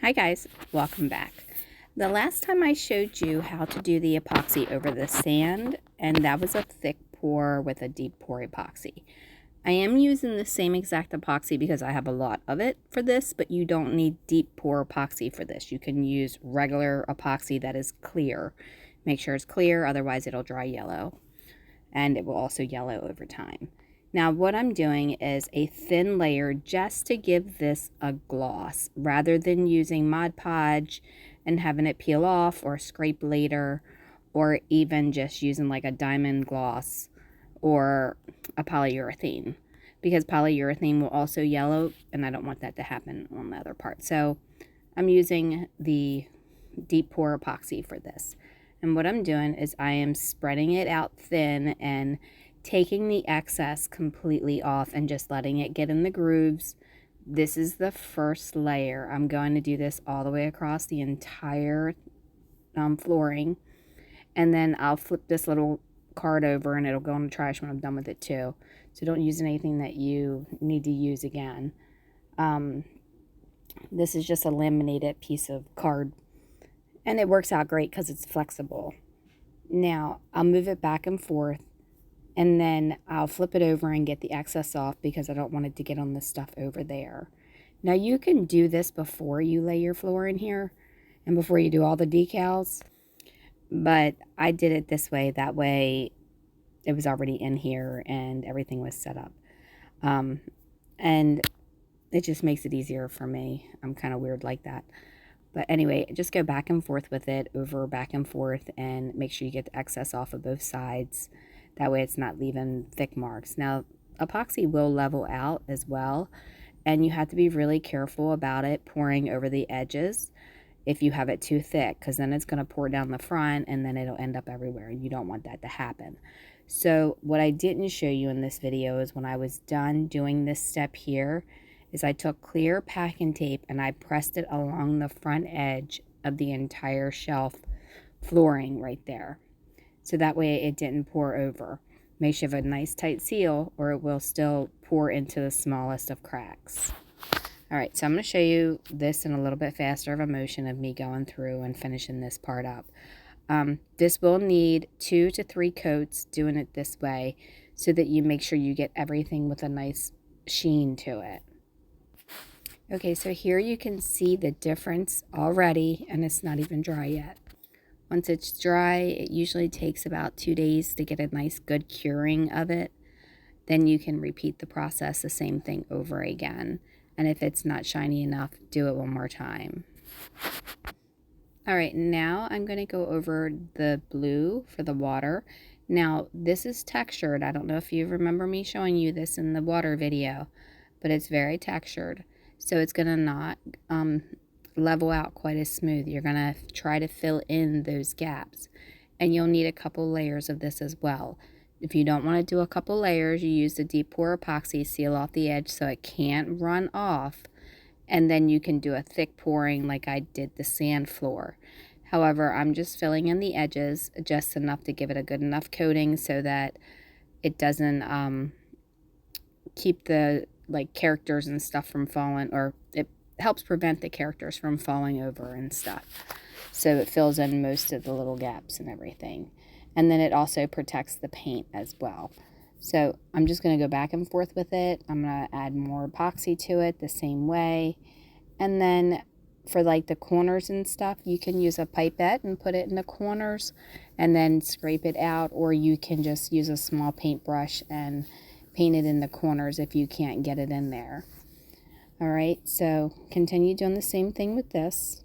Hi guys, welcome back. The last time I showed you how to do the epoxy over the sand, and that was a thick pour with a deep pour epoxy. I am using the same exact epoxy because I have a lot of it for this, but you don't need deep pour epoxy for this. You can use regular epoxy that is clear. Make sure it's clear, otherwise it'll dry yellow, and it will also yellow over time. Now what I'm doing is a thin layer just to give this a gloss rather than using Mod Podge and having it peel off or scrape later, or even just using like a diamond gloss or a polyurethane, because polyurethane will also yellow and I don't want that to happen on the other part. So I'm using the deep pour epoxy for this. And what I'm doing is I am spreading it out thin and taking the excess completely off and just letting it get in the grooves. This is the first layer. I'm going to do this all the way across the entire flooring, and then I'll flip this little card over and it'll go in the trash when I'm done with it too. So don't use anything that you need to use again. This is just a laminated piece of card, and it works out great because it's flexible. Now I'll move it back and forth, and then I'll flip it over and get the excess off because I don't want it to get on the stuff over there. Now you can do this before you lay your floor in here and before you do all the decals, but I did it this way. That way it was already in here and everything was set up. And it just makes it easier for me. I'm kind of weird like that. But anyway, just go back and forth with it, over, back and forth, and make sure you get the excess off of both sides. That way it's not leaving thick marks. Now, epoxy will level out as well, and you have to be really careful about it pouring over the edges if you have it too thick, because then it's going to pour down the front and then it'll end up everywhere. You don't want that to happen. So what I didn't show you in this video is when I was done doing this step here, is I took clear packing tape and I pressed it along the front edge of the entire shelf flooring right there. So that way it didn't pour over. Make sure you have a nice tight seal or it will still pour into the smallest of cracks. Alright, so I'm going to show you this in a little bit faster of a motion of me going through and finishing this part up. This will need 2 to 3 coats doing it this way so that you make sure you get everything with a nice sheen to it. Okay, so here you can see the difference already, and it's not even dry yet. Once it's dry, it usually takes about 2 days to get a nice good curing of it. Then you can repeat the process, the same thing over again. And if it's not shiny enough, do it one more time. All right, now I'm going to go over the blue for the water. Now, this is textured. I don't know if you remember me showing you this in the water video, but it's very textured. So it's going to not level out quite as smooth. You're going to try to fill in those gaps. And you'll need a couple layers of this as well. If you don't want to do a couple layers, you use the deep pour epoxy, seal off the edge so it can't run off. And then you can do a thick pouring like I did the sand floor. However, I'm just filling in the edges just enough to give it a good enough coating so that it doesn't keep the characters and stuff from falling, or it helps prevent the characters from falling over and stuff. So it fills in most of the little gaps and everything. And then it also protects the paint as well. So I'm just going to go back and forth with it. I'm going to add more epoxy to it the same way. And then for the corners and stuff, you can use a pipette and put it in the corners and then scrape it out. Or you can just use a small paintbrush and paint it in the corners if you can't get it in there. All right, so continue doing the same thing with this.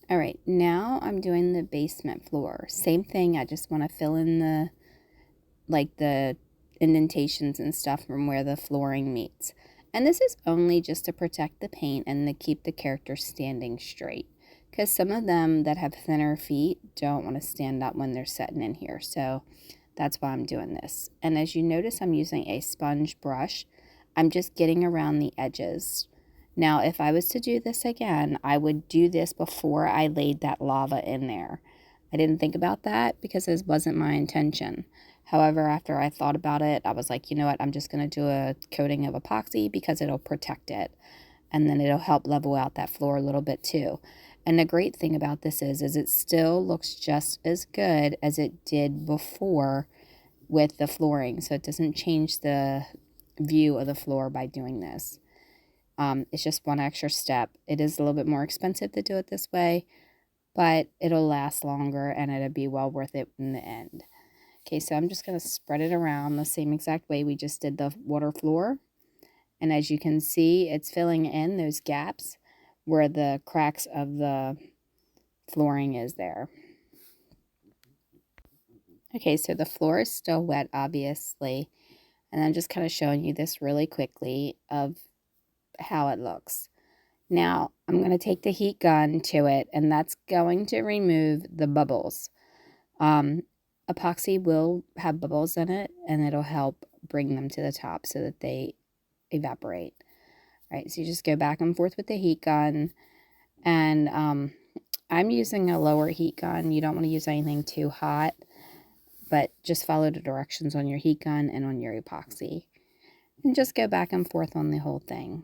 All right, now I'm doing the basement floor. Same thing, I just want to fill in the indentations and stuff from where the flooring meets. And this is only just to protect the paint and to keep the character standing straight. Because some of them that have thinner feet don't want to stand up when they're sitting in here. So that's why I'm doing this. And as you notice, I'm using a sponge brush. I'm just getting around the edges. Now, if I was to do this again, I would do this before I laid that lava in there. I didn't think about that because this wasn't my intention. However, after I thought about it, I was like, you know what, I'm just going to do a coating of epoxy because it'll protect it. And then it'll help level out that floor a little bit too. And the great thing about this is it still looks just as good as it did before with the flooring. So it doesn't change the view of the floor by doing this. It's just one extra step. It is a little bit more expensive to do it this way, but it'll last longer and it'll be well worth it in the end. Okay, so I'm just going to spread it around the same exact way we just did the water floor. And as you can see, it's filling in those gaps where the cracks of the flooring is there. Okay, so the floor is still wet, obviously. And I'm just kind of showing you this really quickly of how it looks. Now, I'm going to take the heat gun to it, and that's going to remove the bubbles. Epoxy will have bubbles in it, and it'll help bring them to the top so that they evaporate. All right, so you just go back and forth with the heat gun, and I'm using a lower heat gun. You don't want to use anything too hot, but just follow the directions on your heat gun and on your epoxy. And just go back and forth on the whole thing.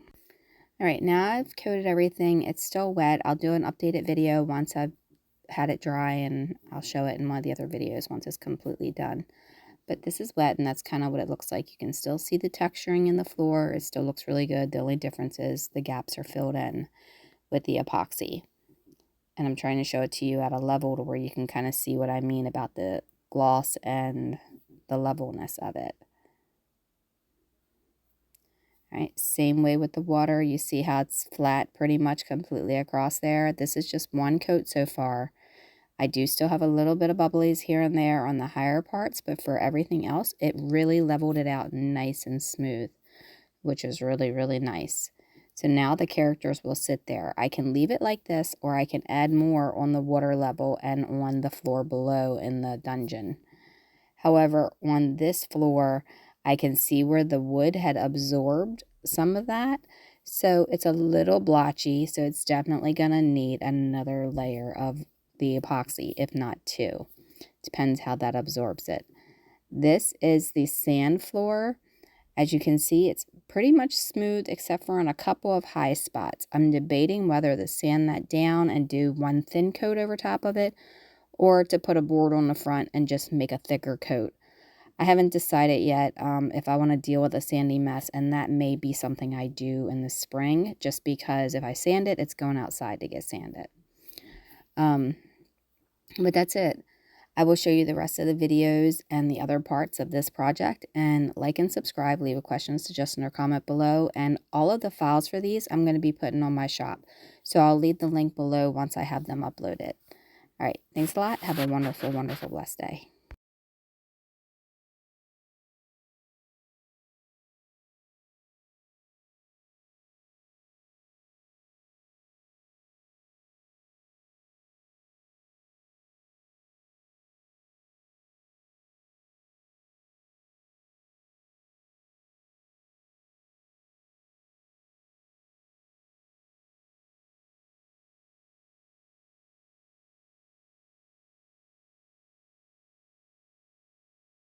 All right, now I've coated everything. It's still wet. I'll do an updated video once I've had it dry, and I'll show it in one of the other videos once it's completely done. But this is wet, and that's kind of what it looks like. You can still see the texturing in the floor. It still looks really good. The only difference is the gaps are filled in with the epoxy. And I'm trying to show it to you at a level to where you can kind of see what I mean about the gloss and the levelness of it. All right, same way with the water. You see how it's flat pretty much completely across there. This is just one coat so far. I do still have a little bit of bubblies here and there on the higher parts, but for everything else, it really leveled it out nice and smooth, which is really, really nice. So now the characters will sit there. I can leave it like this, or I can add more on the water level and on the floor below in the dungeon. However, on this floor, I can see where the wood had absorbed some of that. So it's a little blotchy, so it's definitely going to need another layer of the epoxy, if not two. Depends how that absorbs it. This is the sand floor. As you can see, it's pretty much smooth except for on a couple of high spots. I'm debating whether to sand that down and do one thin coat over top of it, or to put a board on the front and just make a thicker coat. I haven't decided yet if I want to deal with a sandy mess, and that may be something I do in the spring, just because if I sand it, it's going outside to get sanded. But that's it. I will show you the rest of the videos and the other parts of this project, and like and subscribe, leave a question, suggestion, or comment below, and all of the files for these I'm going to be putting on my shop, so I'll leave the link below once I have them uploaded. All right, thanks a lot. Have a wonderful, wonderful, blessed day.